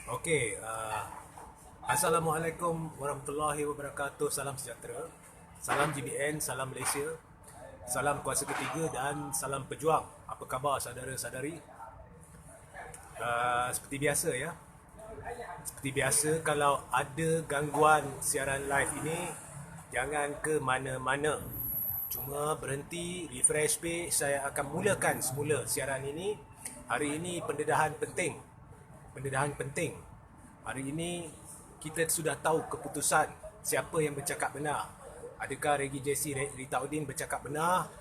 Okey, Assalamualaikum warahmatullahi wabarakatuh. Salam sejahtera. Salam GBN, salam Malaysia. Salam kuasa ketiga dan salam pejuang. Apa khabar saudara-saudari? Seperti biasa ya. Seperti biasa, kalau ada gangguan siaran live ini, jangan ke mana-mana. Cuma berhenti, refresh page. Saya akan mulakan semula siaran ini. Hari ini pendedahan penting. Pendedahan penting. Hari ini kita sudah tahu keputusan siapa yang bercakap benar. Adakah Regi JC Rita Udin bercakap benar,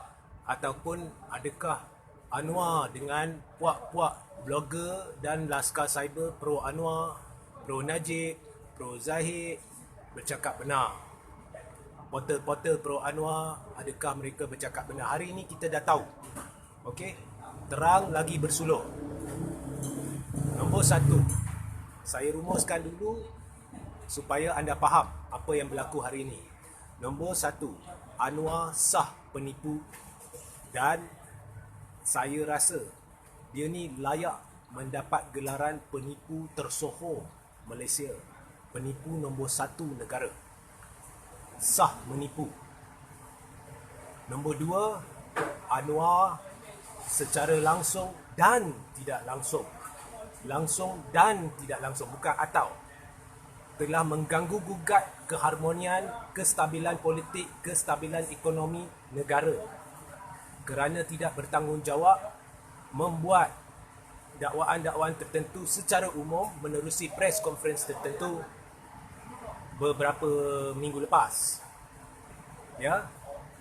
ataupun adakah Anwar dengan puak-puak blogger dan Laskar Cyber pro Anwar, pro Najib, pro Zahid bercakap benar. Portal-portal pro Anwar, adakah mereka bercakap benar? Hari ini kita dah tahu. Okey, terang lagi bersuluh. Nombor satu, saya rumuskan dulu supaya anda faham apa yang berlaku hari ini. Nombor satu, Anwar sah penipu, dan saya rasa dia ni layak mendapat gelaran penipu tersohor Malaysia. Penipu nombor satu negara. Sah menipu. Nombor dua, Anwar secara langsung dan tidak langsung, dan tidak langsung, bukan atau, telah mengganggu gugat keharmonian, kestabilan politik, kestabilan ekonomi negara kerana tidak bertanggungjawab membuat dakwaan-dakwaan tertentu secara umum menerusi press conference tertentu beberapa minggu lepas. Ya,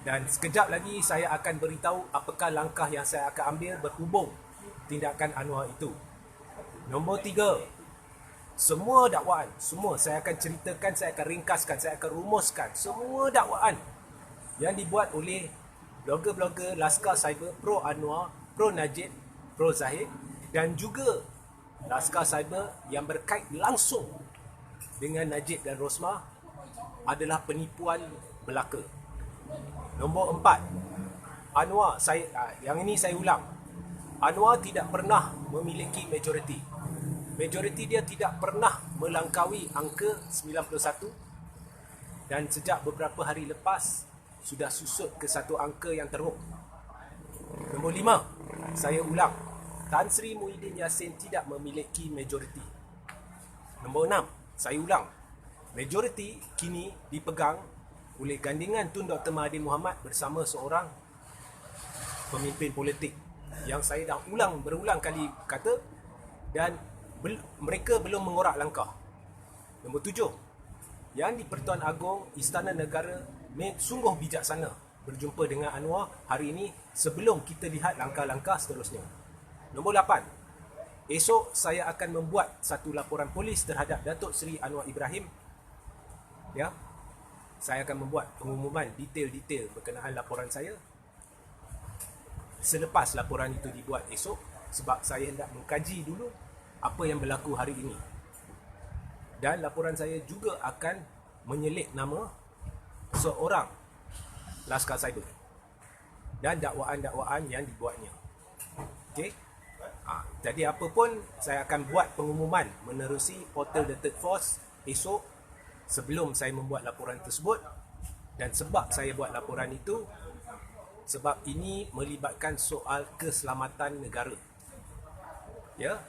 dan sekejap lagi saya akan beritahu apakah langkah yang saya akan ambil berhubung tindakan Anwar itu. Nombor tiga, semua dakwaan, semua saya akan ceritakan, saya akan ringkaskan, saya akan rumuskan semua dakwaan yang dibuat oleh blogger-blogger Laskar Cyber pro Anwar, pro Najib, pro Zahid, dan juga Laskar Cyber yang berkait langsung dengan Najib dan Rosmah adalah penipuan belaka. Nombor empat, Anwar, yang ini saya ulang, Anwar tidak pernah memiliki majoriti. Majoriti dia tidak pernah melangkaui angka 91, dan sejak beberapa hari lepas sudah susut ke satu angka yang teruk. Nombor lima, saya ulang, Tan Sri Muhyiddin Yassin tidak memiliki majoriti. Nombor enam, saya ulang, majoriti kini dipegang oleh gandingan Tun Dr. Mahathir Mohamad bersama seorang pemimpin politik yang saya dah berulang kali kata, dan mereka belum mengorak langkah. Nombor tujuh, yang di Pertuan Agong Istana Negara sungguh bijaksana berjumpa dengan Anwar hari ini sebelum kita lihat langkah-langkah seterusnya. Nombor lapan, esok saya akan membuat satu laporan polis terhadap Datuk Seri Anwar Ibrahim. Ya, saya akan membuat pengumuman detail-detail berkenaan laporan saya selepas laporan itu dibuat esok, sebab saya hendak mengkaji dulu apa yang berlaku hari ini. Dan laporan saya juga akan menyelit nama seorang Laskar Cyber dan dakwaan-dakwaan yang dibuatnya. Okey. Jadi apa pun, saya akan buat pengumuman menerusi portal The Third Force esok sebelum saya membuat laporan tersebut. Dan sebab saya buat laporan itu, sebab ini melibatkan soal keselamatan negara. Ya,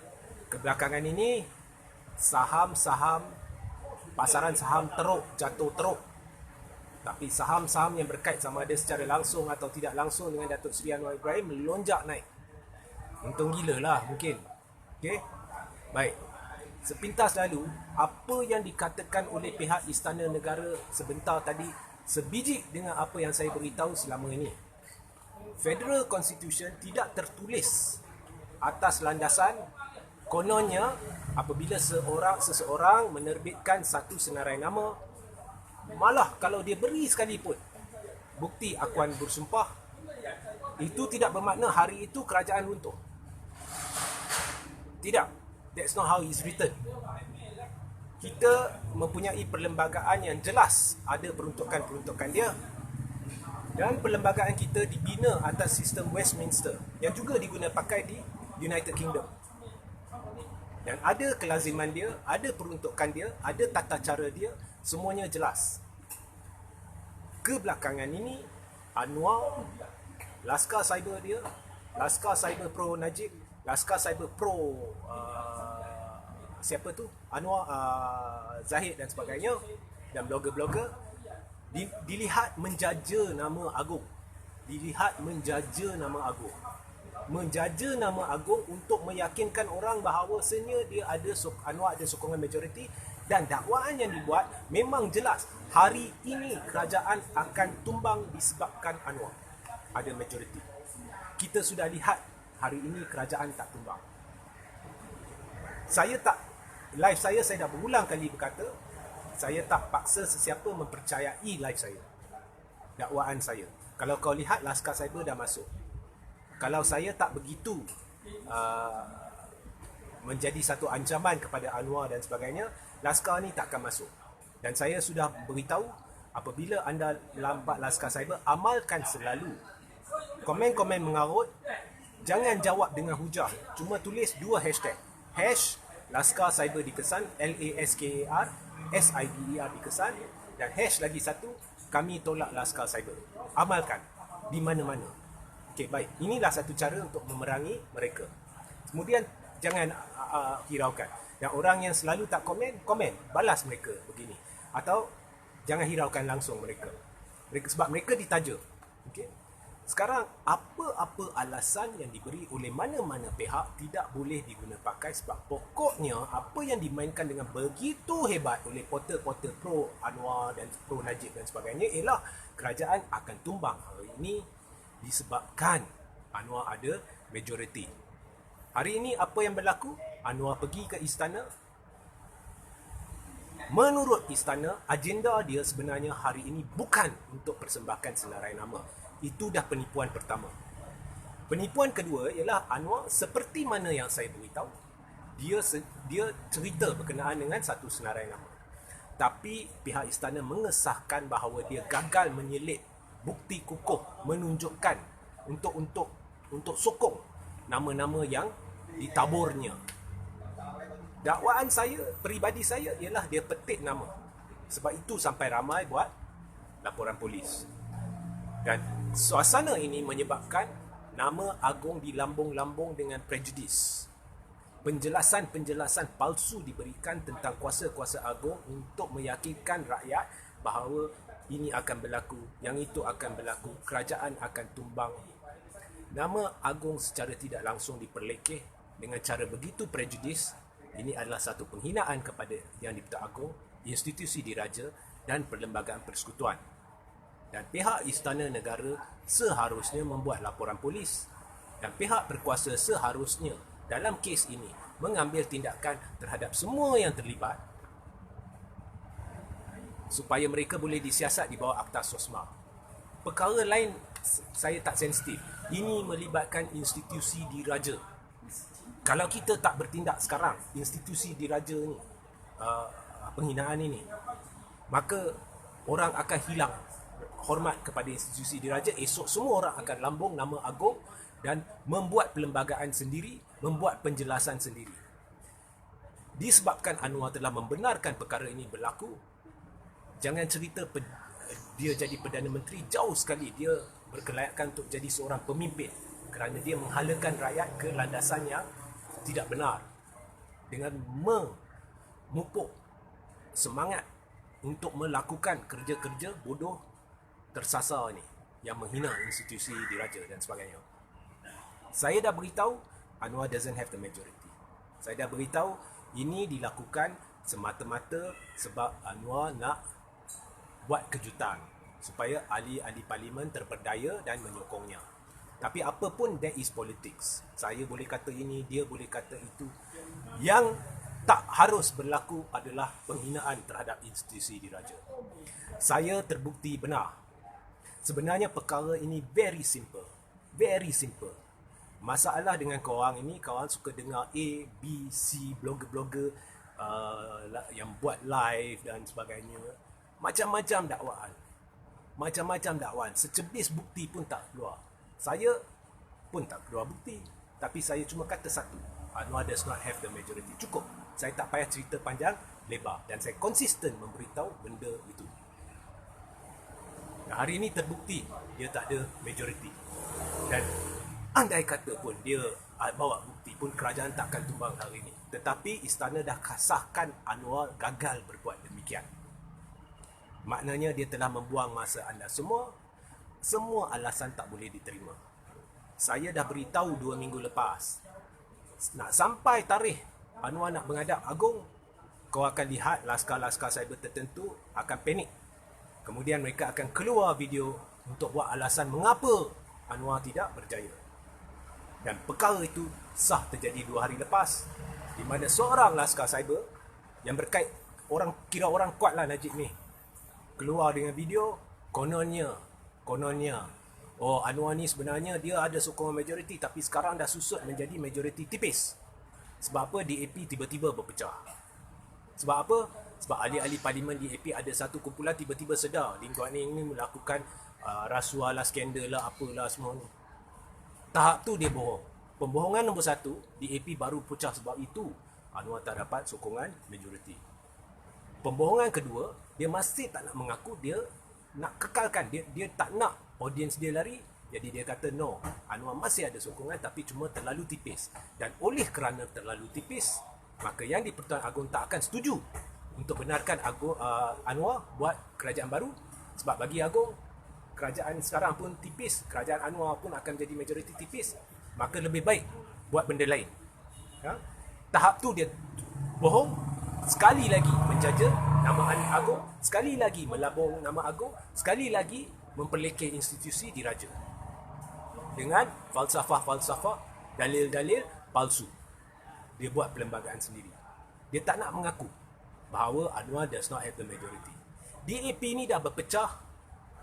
kebelakangan ini saham-saham, pasaran saham jatuh teruk. Tapi saham-saham yang berkait sama ada secara langsung atau tidak langsung dengan Datuk Seri Anwar Ibrahim melonjak naik. Untung gila lah mungkin. Okey. Baik. Sepintas lalu, apa yang dikatakan oleh pihak Istana Negara sebentar tadi sebiji dengan apa yang saya beritahu selama ini. Federal Constitution tidak tertulis atas landasan kononnya apabila seseorang menerbitkan satu senarai nama, malah kalau dia beri sekalipun bukti akuan bersumpah, itu tidak bermakna hari itu kerajaan runtuh. Tidak. That's not how it's written. Kita mempunyai perlembagaan yang jelas, ada peruntukan-peruntukan dia, dan perlembagaan kita dibina atas sistem Westminster yang juga digunakan pakai di United Kingdom. Dan ada kelaziman dia, ada peruntukan dia, ada tata cara dia, semuanya jelas. Kebelakangan ini, Anwar, Laskar Cyber dia, Laskar Cyber Pro Najib, Laskar Cyber Pro siapa tu? Anwar Zahid dan sebagainya, dan blogger-blogger, dilihat menjaja nama agung. Dilihat menjaja nama agung. Menjaja nama agung untuk meyakinkan orang bahawasanya dia ada Anwar ada sokongan majoriti, dan dakwaan yang dibuat memang jelas. Hari ini kerajaan akan tumbang disebabkan Anwar ada majoriti. Kita sudah lihat hari ini kerajaan tak tumbang. Live saya dah berulang kali berkata, saya tak paksa sesiapa mempercayai live saya, dakwaan saya. Kalau kau lihat, Laskar Cyber dah masuk. Kalau saya tak begitu menjadi satu ancaman kepada Anwar dan sebagainya, Laskar ni takkan masuk. Dan saya sudah beritahu, apabila anda lambat Laskar Cyber, amalkan selalu komen-komen mengarut. Jangan jawab dengan hujah, cuma tulis 2 hashtag. Laskar Cyber dikesan, LASKAR SIBER dikesan, dan hash lagi satu, kami tolak Laskar Cyber. Amalkan di mana-mana. Okey, baik. Inilah satu cara untuk memerangi mereka. Kemudian jangan hiraukan. Dan orang yang selalu tak komen, balas mereka begini. Atau jangan hiraukan langsung mereka. Sebab mereka ditaja. Okey. Sekarang, apa-apa alasan yang diberi oleh mana-mana pihak tidak boleh diguna pakai, sebab pokoknya apa yang dimainkan dengan begitu hebat oleh portal-portal pro Anwar dan pro Najib dan sebagainya ialah kerajaan akan tumbang hari ini disebabkan Anwar ada majoriti. Hari ini apa yang berlaku? Anwar pergi ke istana. Menurut istana, agenda dia sebenarnya hari ini bukan untuk persembahkan senarai nama. Itu dah penipuan pertama. Penipuan kedua ialah Anwar, seperti mana yang saya beritahu, dia cerita berkenaan dengan satu senarai nama. Tapi pihak istana mengesahkan bahawa dia gagal menyelit bukti kukuh menunjukkan untuk sokong nama-nama yang ditaburnya. Dakwaan saya, peribadi saya, ialah dia petik nama. Sebab itu sampai ramai buat laporan polis. Dan suasana ini menyebabkan nama agung dilambung-lambung dengan prejudis. Penjelasan-penjelasan palsu diberikan tentang kuasa-kuasa agung untuk meyakinkan rakyat bahawa ini akan berlaku, yang itu akan berlaku, kerajaan akan tumbang. Nama agung secara tidak langsung diperlekeh dengan cara begitu prejudis. Ini adalah satu penghinaan kepada Yang di-Pertuan Agong, institusi diraja dan perlembagaan persekutuan. Dan pihak istana negara seharusnya membuat laporan polis, dan pihak berkuasa seharusnya dalam kes ini mengambil tindakan terhadap semua yang terlibat supaya mereka boleh disiasat di bawah Akta Sosma. Perkara lain saya tak sensitif. Ini melibatkan institusi diraja. Kalau kita tak bertindak sekarang, institusi diraja ni, penghinaan ini, maka orang akan hilang hormat kepada institusi diraja. Esok semua orang akan lambung nama agung dan membuat perlembagaan sendiri, membuat penjelasan sendiri. Disebabkan Anwar telah membenarkan perkara ini berlaku, jangan cerita dia jadi Perdana Menteri. Jauh sekali dia berkelayakan untuk jadi seorang pemimpin, kerana dia menghalakan rakyat ke landasan yang tidak benar dengan memupuk semangat untuk melakukan kerja-kerja bodoh tersasar ni yang menghina institusi diraja dan sebagainya. Saya dah beritahu Anwar doesn't have the majority. Saya dah beritahu ini dilakukan semata-mata sebab Anwar nak buat kejutan supaya ahli-ahli parlimen terperdaya dan menyokongnya. Tapi apa pun, that is politics. Saya boleh kata ini, dia boleh kata itu. Yang tak harus berlaku adalah penghinaan terhadap institusi diraja. Saya terbukti benar. Sebenarnya perkara ini very simple. Very simple. Masalah dengan korang ini, korang suka dengar A, B, C, blogger-blogger yang buat live dan sebagainya. Macam-macam dakwaan. Macam-macam dakwaan. Secebis bukti pun tak keluar. Saya pun tak keluar bukti. Tapi saya cuma kata satu. Anwar does not have the majority. Cukup. Saya tak payah cerita panjang lebar dan saya konsisten memberitahu benda itu. Dan hari ini terbukti dia tak ada majority. Dan andai kata pun dia bawa bukti pun, kerajaan takkan tumbang hari ini. Tetapi istana dah sahkan Anwar gagal berbuat demikian. Maknanya dia telah membuang masa anda semua. Semua alasan tak boleh diterima. Saya dah beritahu 2 minggu lepas, nak sampai tarikh Anwar nak menghadap Agong, kau akan lihat laskar-laskar cyber tertentu akan panik. Kemudian mereka akan keluar video untuk buat alasan mengapa Anwar tidak berjaya. Dan perkara itu sah terjadi 2 hari lepas, di mana seorang laskar cyber yang berkait, kira orang kuat lah Najib ni, keluar dengan video, kononnya oh, Anwar ni sebenarnya dia ada sokongan majoriti, tapi sekarang dah susut menjadi majoriti tipis. Sebab apa? DAP tiba-tiba berpecah. Sebab apa? Sebab ahli-ahli parlimen DAP ada satu kumpulan tiba-tiba sedar Lim Guat Eng ni melakukan rasuah lah, skandal lah, apalah semua ni. Tahap tu dia bohong. Pembohongan nombor 1, DAP baru pecah sebab itu Anwar tak dapat sokongan majoriti. Pembohongan kedua, dia masih tak nak mengaku, dia nak kekalkan, dia tak nak audiens dia lari. Jadi dia kata no, Anwar masih ada sokongan tapi cuma terlalu tipis. Dan oleh kerana terlalu tipis, maka yang di Pertuan Agong tak akan setuju untuk benarkan Anwar buat kerajaan baru. Sebab bagi Agong, kerajaan sekarang pun tipis, kerajaan Anwar pun akan jadi majoriti tipis, maka lebih baik buat benda lain. Tahap tu dia bohong, sekali lagi menjaja nama Agong, sekali lagi melabung nama Agong, sekali lagi memperlekeh institusi diraja dengan falsafah-falsafah, dalil-dalil palsu. Dia buat perlembagaan sendiri. Dia tak nak mengaku bahawa Anwar does not have the majority. DAP ni dah berpecah.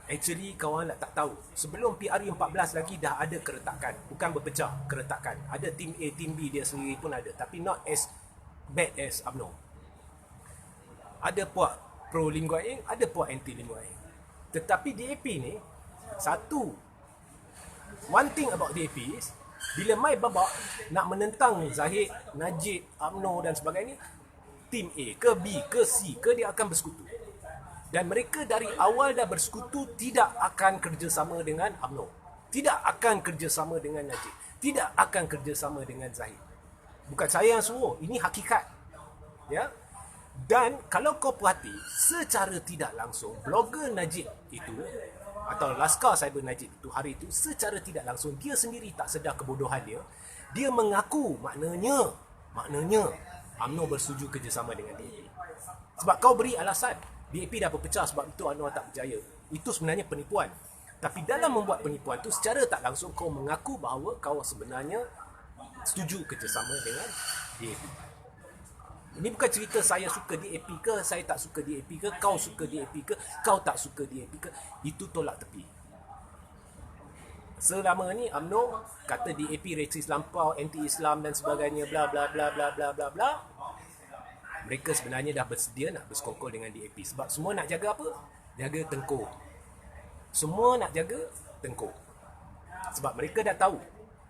Actually kawan tak tahu, sebelum PRU 14 lagi dah ada keretakan. Bukan berpecah, keretakan. Ada tim A, tim B dia sendiri pun ada, tapi not as bad as UMNO. Ada puak pro Lim Guat Eng, ada puak anti Lim Guat Eng. Tetapi DAP ni, one thing about DAP is, bila mai babak nak menentang Zahid, Najib, UMNO dan sebagainya, tim A ke B ke C ke dia akan bersekutu. Dan mereka dari awal dah bersekutu tidak akan kerjasama dengan UMNO, tidak akan kerjasama dengan Najib, tidak akan kerjasama dengan Zahid. Bukan saya yang suruh, ini hakikat. Ya. Dan kalau kau perhati, secara tidak langsung blogger Najib itu atau laskar cyber Najib itu hari itu, secara tidak langsung dia sendiri tak sedar kebodohan dia. Dia mengaku maknanya UMNO bersetuju kerjasama dengan DAP. Sebab kau beri alasan DAP dah berpecah sebab itu Anwar tak berjaya. Itu sebenarnya penipuan. Tapi dalam membuat penipuan tu, secara tak langsung kau mengaku bahawa kau sebenarnya setuju kerjasama dengan DAP. Ini bukan cerita saya suka DAP ke, saya tak suka DAP ke, kau suka DAP ke, kau tak suka DAP ke. Itu tolak tepi. Selama ni UMNO kata DAP resis lampau, anti-Islam dan sebagainya, bla bla bla bla bla bla bla. Mereka sebenarnya dah bersedia nak bersekongkol dengan DAP. Sebab semua nak jaga apa? Jaga Tengku. Semua nak jaga Tengku. Sebab mereka dah tahu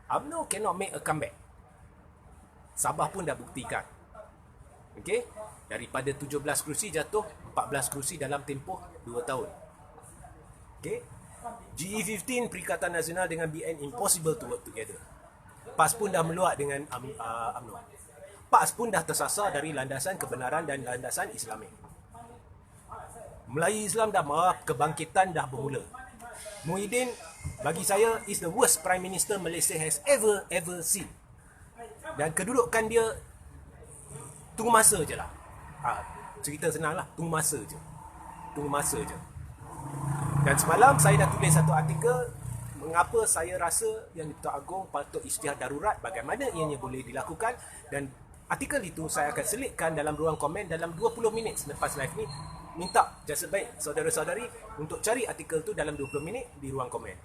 UMNO cannot make a comeback. Sabah pun dah buktikan. Okey? Daripada 17 kerusi jatuh 14 kerusi dalam tempoh 2 tahun. Okey? GE15 Perikatan Nasional dengan BN impossible to work together. PAS pun dah meluat dengan UMNO. PAS pun dah tersasar dari landasan kebenaran dan landasan Islamik. Melayu Islam dah marah, kebangkitan dah bermula. Muhyiddin bagi saya is the worst Prime Minister Malaysia has ever seen. Dan kedudukan dia tunggu masa je lah. Cerita senang lah, tunggu masa je. Dan semalam saya dah tulis satu artikel mengapa saya rasa yang di-Pertuan Agong patut isytihar darurat, bagaimana ianya boleh dilakukan, dan artikel itu saya akan selitkan dalam ruang komen dalam 20 minit selepas live ni. Minta jasa baik saudara-saudari untuk cari artikel tu dalam 20 minit di ruang komen.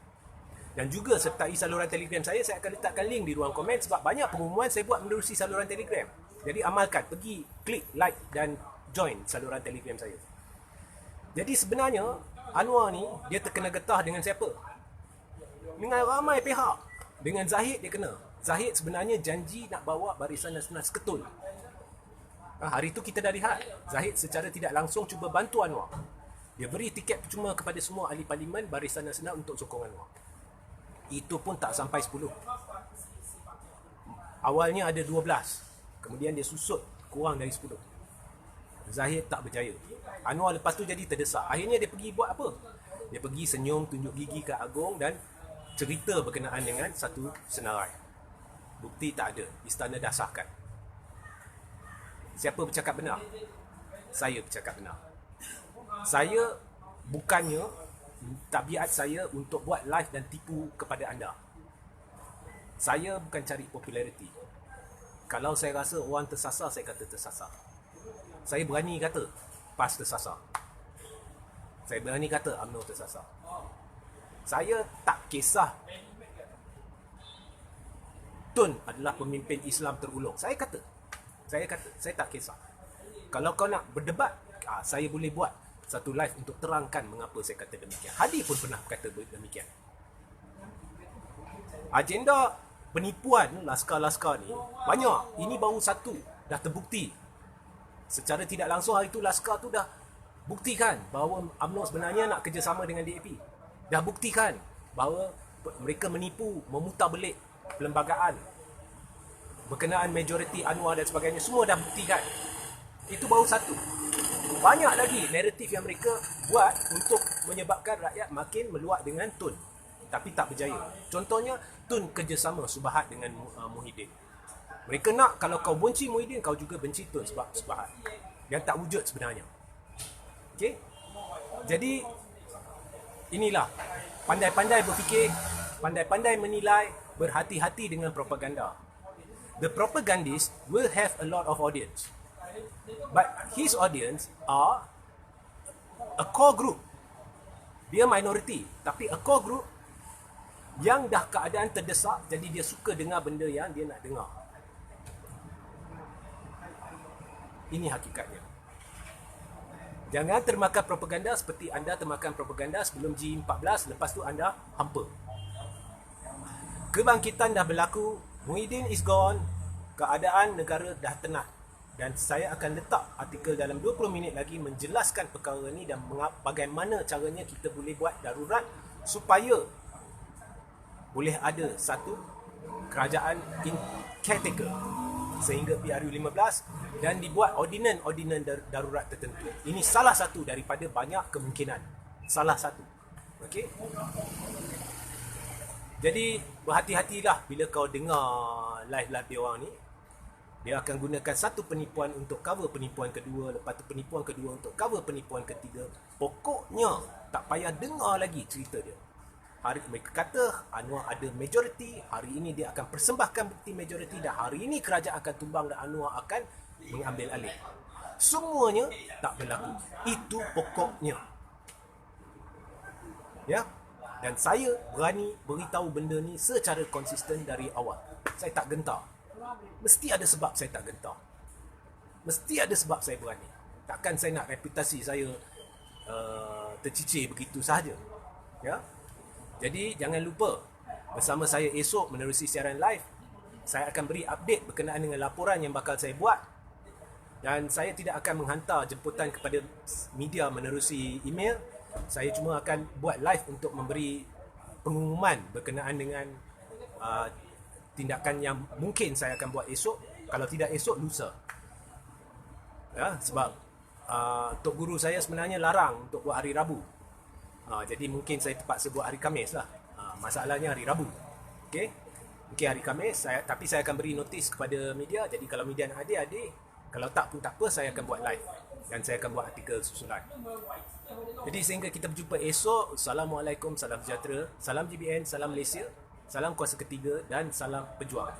Dan juga sertai saluran Telegram saya akan letakkan link di ruang komen sebab banyak pengumuman saya buat menerusi saluran Telegram. Jadi amalkan, pergi klik like dan join saluran Telegram saya. Jadi sebenarnya Anwar ni dia terkena getah dengan siapa? Dengan ramai pihak. Dengan Zahid dia kena. Zahid sebenarnya janji nak bawa Barisan Nasional Seketul. Hari itu kita dah lihat Zahid secara tidak langsung cuba bantu Anwar. Dia beri tiket percuma kepada semua ahli parlimen Barisan Nasional untuk sokong Anwar. Itu pun tak sampai 10. Awalnya ada 12, kemudian dia susut kurang dari 10. Zahid tak berjaya. Anwar lepas tu jadi terdesak. Akhirnya dia pergi buat apa? Dia pergi senyum, tunjuk gigi kat Agong dan cerita berkenaan dengan satu senarai. Bukti tak ada. Istana dah sahkan. Siapa bercakap benar? Saya bercakap benar. Saya bukannya tabiat saya untuk buat live dan tipu kepada anda. Saya bukan cari populariti. Kalau saya rasa orang tersasar, saya kata tersasar. Saya berani kata PAS tersasar. Saya berani kata UMNO tersasar. Saya tak kisah Tun adalah pemimpin Islam terulung. Saya tak kisah. Kalau kau nak berdebat, saya boleh buat satu live untuk terangkan mengapa saya kata demikian. Hadi pun pernah kata demikian. Agenda penipuan laskar-laskar ni banyak. Ini baru satu, dah terbukti. Secara tidak langsung hari itu laskar tu dah buktikan bahawa UMNO sebenarnya nak kerjasama dengan DAP. Dah buktikan bahawa mereka menipu, memutarbelit perlembagaan berkenaan majoriti Anwar dan sebagainya. Semua dah buktikan. Itu baru satu. Banyak lagi naratif yang mereka buat untuk menyebabkan rakyat makin meluak dengan Tun, tapi tak berjaya. Contohnya Tun kerjasama Subahat dengan Muhyiddin. Mereka nak kalau kau benci Muhyiddin, kau juga benci Tun sebab Subahat. Yang tak wujud sebenarnya. Okey? Jadi inilah pandai-pandai berfikir, pandai-pandai menilai, berhati-hati dengan propaganda. The propagandist will have a lot of audience. But his audience are a core group. Dia minority, tapi a core group yang dah keadaan terdesak, jadi dia suka dengar benda yang dia nak dengar. Ini hakikatnya. Jangan termakan propaganda seperti anda termakan propaganda sebelum G14, lepas tu anda hampa. Kebangkitan dah berlaku, Muhyiddin is gone, keadaan negara dah tenang. Dan saya akan letak artikel dalam 20 minit lagi menjelaskan perkara ni dan bagaimana caranya kita boleh buat darurat supaya boleh ada satu kerajaan in caretaker sehingga PRU15 dan dibuat ordinan darurat tertentu. Ini salah satu daripada banyak kemungkinan. Salah satu. Okey? Jadi berhati-hatilah bila kau dengar live-live dia orang ni. Dia akan gunakan satu penipuan untuk cover penipuan kedua, lepas tu penipuan kedua untuk cover penipuan ketiga. Pokoknya tak payah dengar lagi cerita dia. Hari mereka kata Anwar ada majoriti, hari ini dia akan persembahkan bukti majoriti dan hari ini kerajaan akan tumbang dan Anwar akan mengambil alih. Semuanya tak berlaku. Itu pokoknya. Ya? Dan saya berani beritahu benda ni secara konsisten dari awal. Saya tak gentar. Mesti ada sebab saya tak gentar. Mesti ada sebab saya berani. Takkan saya nak reputasi saya tercicir begitu sahaja. Ya? Jadi jangan lupa bersama saya esok menerusi siaran live. Saya akan beri update berkenaan dengan laporan yang bakal saya buat. Dan saya tidak akan menghantar jemputan kepada media menerusi email. Saya cuma akan buat live untuk memberi pengumuman berkenaan dengan tindakan yang mungkin saya akan buat esok. Kalau tidak esok, lusa. Ya, sebab Tok Guru saya sebenarnya larang untuk buat hari Rabu. Jadi mungkin saya terpaksa buat hari Khamis lah. Masalahnya hari Rabu. Okay? Mungkin hari Khamis, tapi saya akan beri notis kepada media. Jadi kalau media nak adik-adik, kalau tak pun tak apa, saya akan buat live. Dan saya akan buat artikel susulan. Jadi sehingga kita berjumpa esok. Assalamualaikum, salam sejahtera, salam GBN, salam Malaysia, salam kuasa ketiga dan salam pejuang.